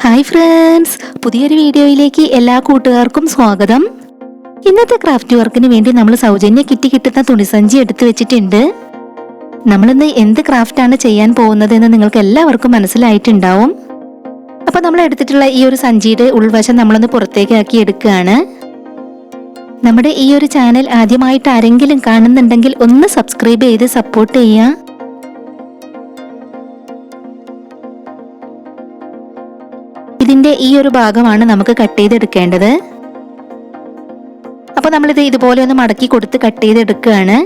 Hi friends, പുതിയൊരു വീഡിയോയിലേക്ക് എല്ലാ കൂട്ടുകാർക്കും സ്വാഗതം. ഇന്നത്തെ ക്രാഫ്റ്റ് വർക്കിന് വേണ്ടി നമ്മൾ സൗജന്യ കിറ്റ് കിട്ടുന്ന തുണിസഞ്ചി എടുത്തു വെച്ചിട്ടുണ്ട്. നമ്മളിന്ന് എന്ത് ക്രാഫ്റ്റാണ് ചെയ്യാൻ പോകുന്നതെന്ന് നിങ്ങൾക്ക് എല്ലാവർക്കും മനസ്സിലായിട്ടുണ്ടാവും. അപ്പോൾ നമ്മൾ എടുത്തിട്ടുള്ള ഈ ഒരു സഞ്ചിയുടെ ഉൾവശം നമ്മളൊന്ന് പുറത്തേക്ക് ആക്കി എടുക്കുകയാണ്. നമ്മുടെ ഈ ഒരു ചാനൽ ആദ്യമായിട്ട് ആരെങ്കിലും കാണുന്നുണ്ടെങ്കിൽ ഒന്ന് സബ്സ്ക്രൈബ് ചെയ്ത് സപ്പോർട്ട് ചെയ്യുക. ഇതിന്റെ ഈ ഒരു ഭാഗമാണ് നമുക്ക് കട്ട് ചെയ്തെടുക്കേണ്ടത്. അപ്പോൾ നമ്മളിത് ഇതുപോലെ ഒന്ന് മടക്കി കൊടുത്ത് കട്ട് ചെയ്തെടുക്കുകയാണ്.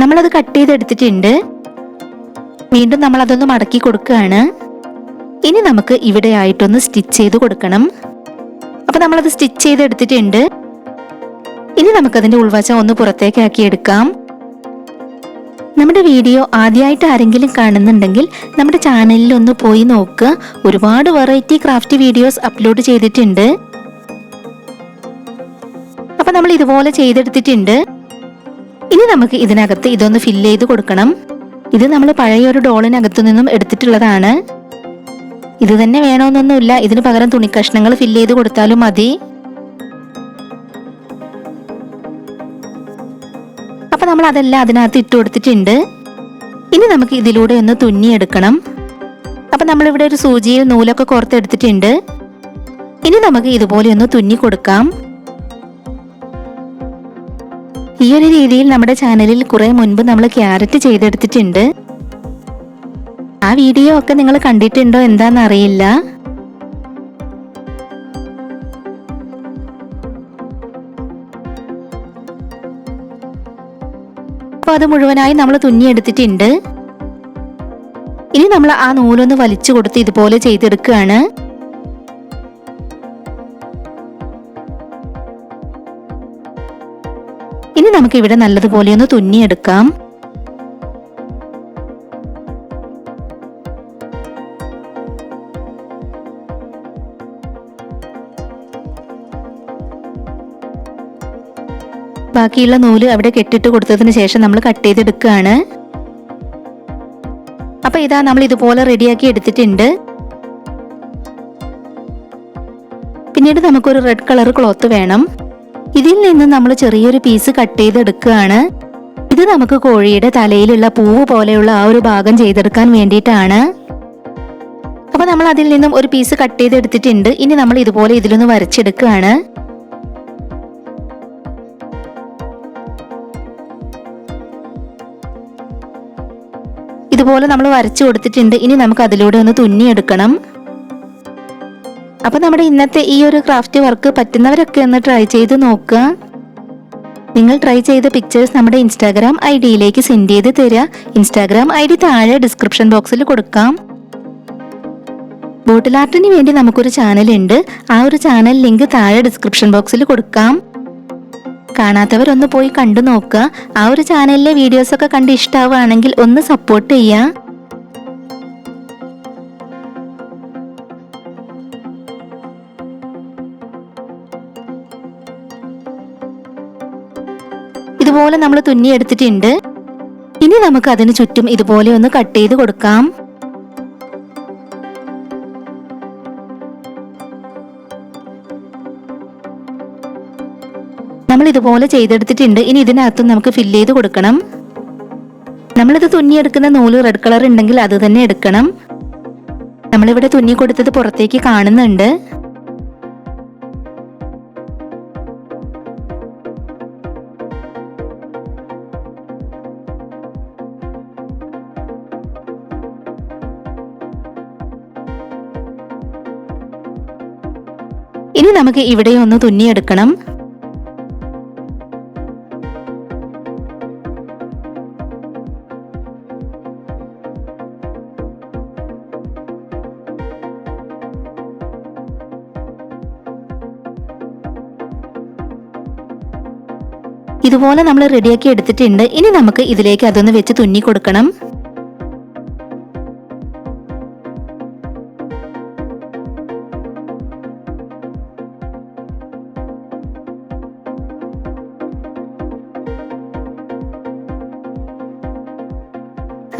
നമ്മളത് കട്ട് ചെയ്തെടുത്തിട്ടുണ്ട്. വീണ്ടും നമ്മൾ അതൊന്ന് മടക്കി കൊടുക്കുകയാണ്. ഇനി നമുക്ക് ഇവിടെ ആയിട്ടൊന്ന് സ്റ്റിച്ച് ചെയ്ത് കൊടുക്കണം. അപ്പോൾ നമ്മളത് സ്റ്റിച്ച് ചെയ്തെടുത്തിട്ടുണ്ട്. ഇനി നമുക്കതിന്റെ ഉൾവശം ഒന്ന് പുറത്തേക്കാക്കി എടുക്കാം. നമ്മുടെ വീഡിയോ ആദ്യമായിട്ട് ആരെങ്കിലും കാണുന്നുണ്ടെങ്കിൽ നമ്മുടെ ചാനലിൽ ഒന്ന് പോയി നോക്കുക. ഒരുപാട് വെറൈറ്റി ക്രാഫ്റ്റ് വീഡിയോസ് അപ്ലോഡ് ചെയ്തിട്ടുണ്ട്. അപ്പോൾ നമ്മൾ ഇതുപോലെ ചെയ്തെടുത്തിട്ടുണ്ട്. ഇനി നമുക്ക് ഇതിനകത്ത് ഇതൊന്ന് ഫില്ല് ചെയ്ത് കൊടുക്കണം. ഇത് നമ്മൾ പഴയ ഒരു ഡോളിനകത്തു നിന്നും എടുത്തിട്ടുള്ളതാണ്. ഇത് തന്നെ വേണമെന്നൊന്നുമില്ല, ഇതിന് പകരം തുണിക്കഷ്ണങ്ങൾ ഫില്ല് ചെയ്ത് കൊടുത്താലും മതി. അപ്പൊ നമ്മൾ അതെല്ലാം അതിനകത്ത് ഇട്ട് കൊടുത്തിട്ടുണ്ട്. ഇനി നമുക്ക് ഇതിലൂടെ ഒന്ന് തുന്നിയെടുക്കണം. അപ്പൊ നമ്മളിവിടെ ഒരു സൂചിയിൽ നൂലൊക്കെ കോർത്തെടുത്തിട്ടുണ്ട്. ഇനി നമുക്ക് ഇതുപോലെ ഒന്ന് തുന്നി കൊടുക്കാം. ഈ ഒരു രീതിയിൽ നമ്മുടെ ചാനലിൽ കുറെ മുൻപ് നമ്മൾ ക്യാരറ്റ് ചെയ്തെടുത്തിട്ടുണ്ട്. ആ വീഡിയോ ഒക്കെ നിങ്ങൾ കണ്ടിട്ടുണ്ടോ എന്താണെന്ന് അറിയില്ല. അത് മുഴുവനായി നമ്മൾ തുന്നിയെടുത്തിട്ടുണ്ട്. ഇനി നമ്മൾ ആ നൂലൊന്ന് വലിച്ചു കൊടുത്ത് ഇതുപോലെ ചെയ്തെടുക്കുകയാണ്. ഇനി നമുക്ക് ഇവിടെ നല്ലതുപോലെ ഒന്ന് തുന്നിയെടുക്കാം. ബാക്കിയുള്ള നൂല് അവിടെ കെട്ടിട്ട് കൊടുത്തതിന് ശേഷം നമ്മൾ കട്ട് ചെയ്തെടുക്കുകയാണ്. അപ്പൊ ഇതാ നമ്മൾ ഇതുപോലെ റെഡിയാക്കി എടുത്തിട്ടുണ്ട്. പിന്നീട് നമുക്കൊരു റെഡ് കളർ ക്ലോത്ത് വേണം. ഇതിൽ നിന്ന് നമ്മൾ ചെറിയൊരു പീസ് കട്ട് ചെയ്തെടുക്കുകയാണ്. ഇത് നമുക്ക് കോഴിയുടെ തലയിലുള്ള പൂവ് പോലെയുള്ള ആ ഒരു ഭാഗം ചെയ്തെടുക്കാൻ വേണ്ടിയിട്ടാണ്. അപ്പൊ നമ്മൾ അതിൽ നിന്നും ഒരു പീസ് കട്ട് ചെയ്തെടുത്തിട്ടുണ്ട്. ഇനി നമ്മൾ ഇതുപോലെ ഇതിലൊന്ന് വരച്ചെടുക്കുകയാണ്. ഇതുപോലെ നമ്മൾ വരച്ചു കൊടുത്തിട്ടുണ്ട്. ഇനി നമുക്ക് അതിലൂടെ ഒന്ന് തുന്നിയെടുക്കണം. അപ്പൊ നമ്മുടെ ഇന്നത്തെ ഈ ഒരു ക്രാഫ്റ്റ് വർക്ക് പറ്റുന്നവരൊക്കെ ഒന്ന് ട്രൈ ചെയ്ത് നോക്കുക. നിങ്ങൾ ട്രൈ ചെയ്ത പിക്ചേഴ്സ് നമ്മുടെ ഇൻസ്റ്റാഗ്രാം ഐഡിയിലേക്ക് സെൻഡ് ചെയ്ത് തരിക. ഇൻസ്റ്റാഗ്രാം ഐഡി താഴെ ഡിസ്ക്രിപ്ഷൻ ബോക്സിൽ കൊടുക്കാം. ബോട്ടിൽ ആർട്ടിന് വേണ്ടി നമുക്കൊരു ചാനൽ ഉണ്ട്. ആ ഒരു ചാനൽ ലിങ്ക് താഴെ ഡിസ്ക്രിപ്ഷൻ ബോക്സിൽ കൊടുക്കാം. കാണാത്തവരൊന്ന് പോയി കണ്ടു നോക്കുക. ആ ഒരു ചാനലിലെ വീഡിയോസ് ഒക്കെ കണ്ട് ഇഷ്ടാവുകയാണെങ്കിൽ ഒന്ന് സപ്പോർട്ട് ചെയ്യുക. ഇതുപോലെ നമ്മൾ തുന്നിയെടുത്തിട്ടുണ്ട്. ഇനി നമുക്ക് അതിന് ചുറ്റും ഇതുപോലെ ഒന്ന് കട്ട് ചെയ്ത് കൊടുക്കാം. നമ്മൾ ഇതുപോലെ ചെയ്തെടുത്തിട്ടുണ്ട്. ഇനി ഇതിനകത്തും നമുക്ക് ഫില്ല് ചെയ്ത് കൊടുക്കണം. നമ്മളിത് തുന്നിയെടുക്കുന്ന നൂല് റെഡ് കളർ ഉണ്ടെങ്കിൽ അത് തന്നെ എടുക്കണം. നമ്മളിവിടെ തുന്നി കൊടുത്തത് പുറത്തേക്ക് കാണുന്നുണ്ട്. ഇനി നമുക്ക് ഇവിടെ ഒന്ന് തുന്നിയെടുക്കണം. ഇതുപോലെ നമ്മൾ റെഡിയാക്കി എടുത്തിട്ടുണ്ട്. ഇനി നമുക്ക് ഇതിലേക്ക് അതൊന്ന് വെച്ച് തുന്നി കൊടുക്കണം.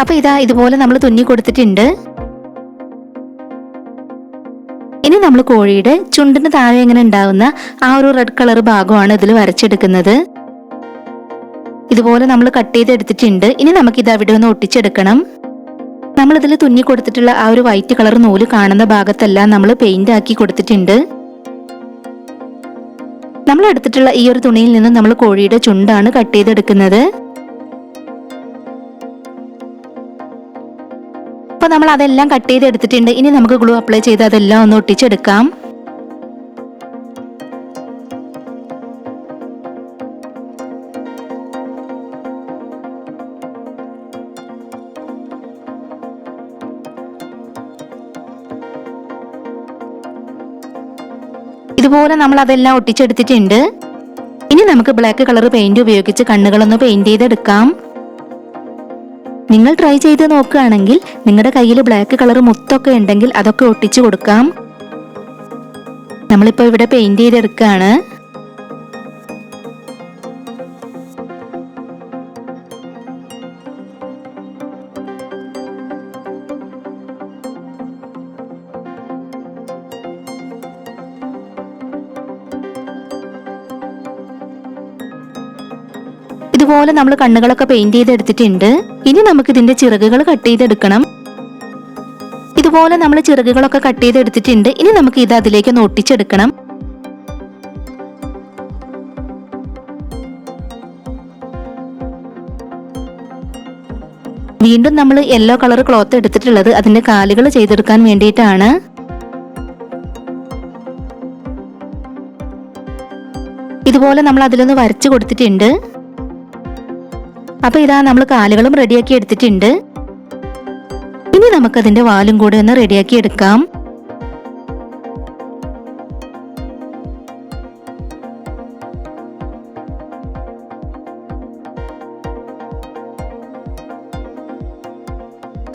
അപ്പോൾ ഇതാ ഇതുപോലെ നമ്മൾ തുന്നി കൊടുത്തിട്ടുണ്ട്. ഇനി നമ്മൾ കോഴിയുടെ ചുണ്ടിന് താഴെ ഇങ്ങനെ ഉണ്ടാവുന്ന ആ ഒരു റെഡ് കളർ ഭാഗമാണ് ഇതിൽ വരച്ചെടുക്കുന്നത്. ഇതുപോലെ നമ്മൾ കട്ട് ചെയ്തെടുത്തിട്ടുണ്ട്. ഇനി നമുക്കിത് അവിടെ ഒന്ന് ഒട്ടിച്ചെടുക്കണം. നമ്മളിതിൽ തുന്നി കൊടുത്തിട്ടുള്ള ആ ഒരു വൈറ്റ് കളർ നൂല് കാണുന്ന ഭാഗത്തെല്ലാം നമ്മൾ പെയിന്റ് ആക്കി കൊടുത്തിട്ടുണ്ട്. നമ്മൾ എടുത്തിട്ടുള്ള ഈ ഒരു തുണിയിൽ നിന്ന് നമ്മൾ കോഴിയുടെ ചുണ്ടാണ് കട്ട് ചെയ്തെടുക്കുന്നത്. അപ്പൊ നമ്മൾ അതെല്ലാം കട്ട് ചെയ്തെടുത്തിട്ടുണ്ട്. ഇനി നമുക്ക് ഗ്ലൂ അപ്ലൈ ചെയ്ത് അതെല്ലാം ഒന്ന് ഒട്ടിച്ചെടുക്കാം. ഇതുപോലെ നമ്മൾ അതെല്ലാം ഒട്ടിച്ചെടുത്തിട്ടുണ്ട്. ഇനി നമുക്ക് ബ്ലാക്ക് കളർ പെയിന്റ് ഉപയോഗിച്ച് കണ്ണുകളൊന്ന് പെയിന്റ് ചെയ്തെടുക്കാം. നിങ്ങൾ ട്രൈ ചെയ്ത് നോക്കുകയാണെങ്കിൽ നിങ്ങളുടെ കയ്യിൽ ബ്ലാക്ക് കളർ മുത്തൊക്കെ ഉണ്ടെങ്കിൽ അതൊക്കെ ഒട്ടിച്ചു കൊടുക്കാം. നമ്മളിപ്പോൾ ഇവിടെ പെയിന്റ് ചെയ്തെടുക്കുകയാണ്. ഇതുപോലെ നമ്മൾ കണ്ണുകളൊക്കെ പെയിന്റ് ചെയ്തെടുത്തിട്ടുണ്ട്. ഇനി നമുക്ക് ഇതിന്റെ ചിറകുകൾ കട്ട് ചെയ്തെടുക്കണം. ഇതുപോലെ നമ്മൾ ചിറകുകളൊക്കെ കട്ട് ചെയ്തെടുത്തിട്ടുണ്ട്. ഇനി നമുക്ക് ഇത് അതിലേക്ക് ഒന്ന് ഒട്ടിച്ചെടുക്കണം. വീണ്ടും നമ്മൾ യെല്ലോ കളർ ക്ലോത്ത് എടുത്തിട്ടുള്ളത് അതിന്റെ കാലുകൾ ചെയ്തെടുക്കാൻ വേണ്ടിയിട്ടാണ്. ഇതുപോലെ നമ്മൾ അതിലൊന്ന് വരച്ചു കൊടുത്തിട്ടുണ്ട്. അപ്പൊ ഇതാ നമ്മൾ കാലുകളും റെഡിയാക്കി എടുത്തിട്ടുണ്ട്. ഇനി നമുക്കതിന്റെ വാലും കൂടെ ഒന്ന് റെഡിയാക്കി എടുക്കാം.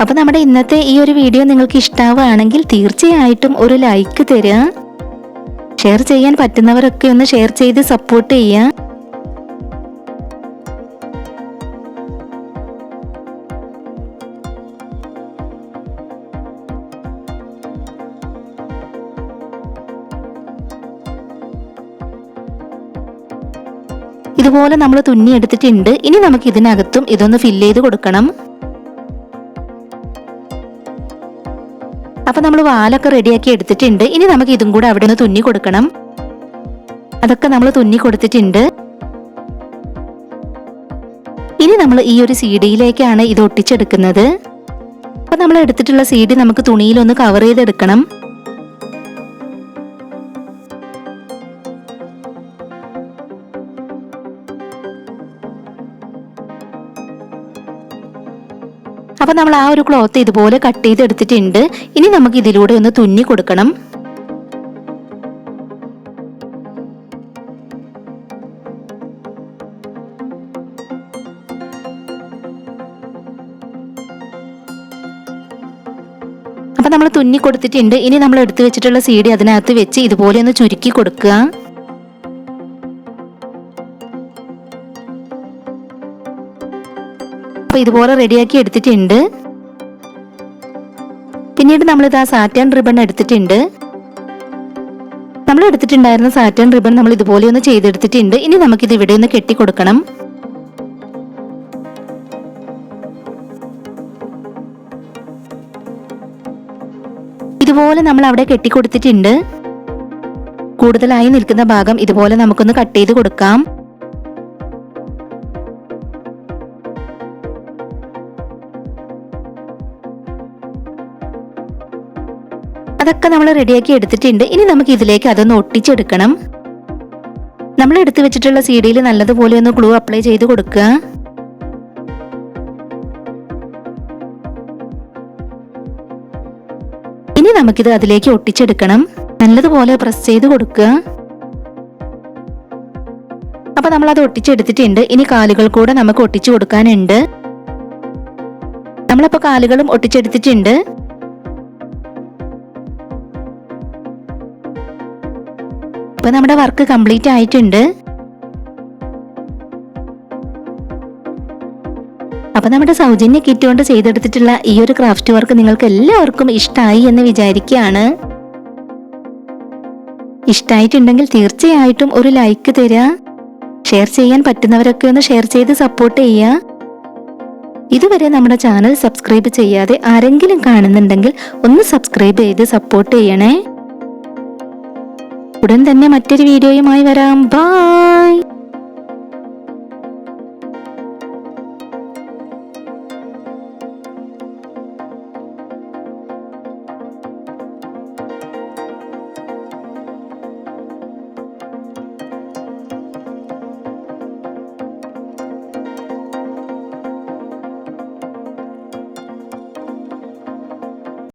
അപ്പൊ നമ്മുടെ ഇന്നത്തെ ഈ ഒരു വീഡിയോ നിങ്ങൾക്ക് ഇഷ്ടാവുകയാണെങ്കിൽ തീർച്ചയായിട്ടും ഒരു ലൈക്ക് തരിക. ഷെയർ ചെയ്യാൻ പറ്റുന്നവരൊക്കെ ഒന്ന് ഷെയർ ചെയ്ത് സപ്പോർട്ട് ചെയ്യുക. ഇതുപോലെ നമ്മൾ തുന്നി എടുത്തിട്ടുണ്ട്. ഇനി നമുക്ക് ഇതിനകത്തും ഇതൊന്ന് ഫില്ല് ചെയ്ത് കൊടുക്കണം. അപ്പൊ നമ്മൾ വാലൊക്കെ റെഡിയാക്കി എടുത്തിട്ടുണ്ട്. ഇനി നമുക്ക് ഇതും കൂടെ അവിടെ ഒന്ന് തുന്നി കൊടുക്കണം. അതൊക്കെ നമ്മൾ തുന്നി കൊടുത്തിട്ടുണ്ട്. ഇനി നമ്മൾ ഈ ഒരു സീഡിയിലേക്കാണ് ഇത് ഒട്ടിച്ചെടുക്കുന്നത്. അപ്പൊ നമ്മൾ എടുത്തിട്ടുള്ള സീഡി നമുക്ക് തുണിയിലൊന്ന് കവർ ചെയ്തെടുക്കണം. അപ്പൊ നമ്മൾ ആ ഒരു ക്ലോത്ത് ഇതുപോലെ കട്ട് ചെയ്തെടുത്തിട്ടുണ്ട്. ഇനി നമുക്ക് ഇതിലൂടെ ഒന്ന് തുന്നി കൊടുക്കണം. അപ്പൊ നമ്മൾ തുന്നി കൊടുത്തിട്ടുണ്ട്. ഇനി നമ്മൾ എടുത്തു വെച്ചിട്ടുള്ള സീഡി അതിനകത്ത് വെച്ച് ഇതുപോലെ ഒന്ന് ചുരുക്കി കൊടുക്കുക. അപ്പൊ ഇതുപോലെ റെഡിയാക്കി എടുത്തിട്ടുണ്ട്. പിന്നീട് നമ്മളിത് ആ സാറ്റൻ റിബൺ എടുത്തിട്ടുണ്ട്. നമ്മൾ എടുത്തിട്ടുണ്ടായിരുന്ന സാറ്റൻ റിബൺ നമ്മൾ ഇതുപോലെ ഒന്ന് ചെയ്തെടുത്തിട്ടുണ്ട്. ഇനി നമുക്കിത് ഇവിടെ ഒന്ന് കെട്ടിക്കൊടുക്കണം. ഇതുപോലെ നമ്മൾ അവിടെ കെട്ടിക്കൊടുത്തിട്ടുണ്ട്. കൂടുതലായി നിൽക്കുന്ന ഭാഗം ഇതുപോലെ നമുക്കൊന്ന് കട്ട് ചെയ്ത് കൊടുക്കാം. അതൊക്കെ നമ്മൾ റെഡിയാക്കി എടുത്തിട്ടുണ്ട്. ഇനി നമുക്ക് ഇതിലേക്ക് അതൊന്ന് ഒട്ടിച്ചെടുക്കണം. നമ്മൾ എടുത്തു വെച്ചിട്ടുള്ള സീഡിയിൽ നല്ലതുപോലെ ഒന്ന് ഗ്ലൂ അപ്ലൈ ചെയ്ത് കൊടുക്കുക. ഇനി നമുക്കിത് അതിലേക്ക് ഒട്ടിച്ചെടുക്കണം. നല്ലതുപോലെ പ്രസ് ചെയ്ത് കൊടുക്കുക. അപ്പൊ നമ്മൾ അത് ഒട്ടിച്ചെടുത്തിട്ടുണ്ട്. ഇനി കാലുകൾ കൂടെ നമുക്ക് ഒട്ടിച്ചു കൊടുക്കാനുണ്ട്. നമ്മളപ്പോ കാലുകളും ഒട്ടിച്ചെടുത്തിട്ടുണ്ട്. ഇപ്പൊ നമ്മുടെ വർക്ക് കംപ്ലീറ്റ് ആയിട്ടുണ്ട്. അപ്പൊ നമ്മുടെ സൗജന്യ കിറ്റ് കൊണ്ട് ചെയ്തെടുത്തിട്ടുള്ള ഈ ഒരു ക്രാഫ്റ്റ് വർക്ക് നിങ്ങൾക്ക് എല്ലാവർക്കും ഇഷ്ടമായി എന്ന് വിചാരിക്കുകയാണ്. ഇഷ്ടമായിട്ടുണ്ടെങ്കിൽ തീർച്ചയായിട്ടും ഒരു ലൈക്ക് തരിക. ഷെയർ ചെയ്യാൻ പറ്റുന്നവരൊക്കെ ഒന്ന് ഷെയർ ചെയ്ത് സപ്പോർട്ട് ചെയ്യുക. ഇതുവരെ നമ്മുടെ ചാനൽ സബ്സ്ക്രൈബ് ചെയ്യാതെ ആരെങ്കിലും കാണുന്നുണ്ടെങ്കിൽ ഒന്ന് സബ്സ്ക്രൈബ് ചെയ്ത് സപ്പോർട്ട് ചെയ്യണേ. ഉടൻ തന്നെ മറ്റൊരു വീഡിയോയുമായി വരാം. ബൈ.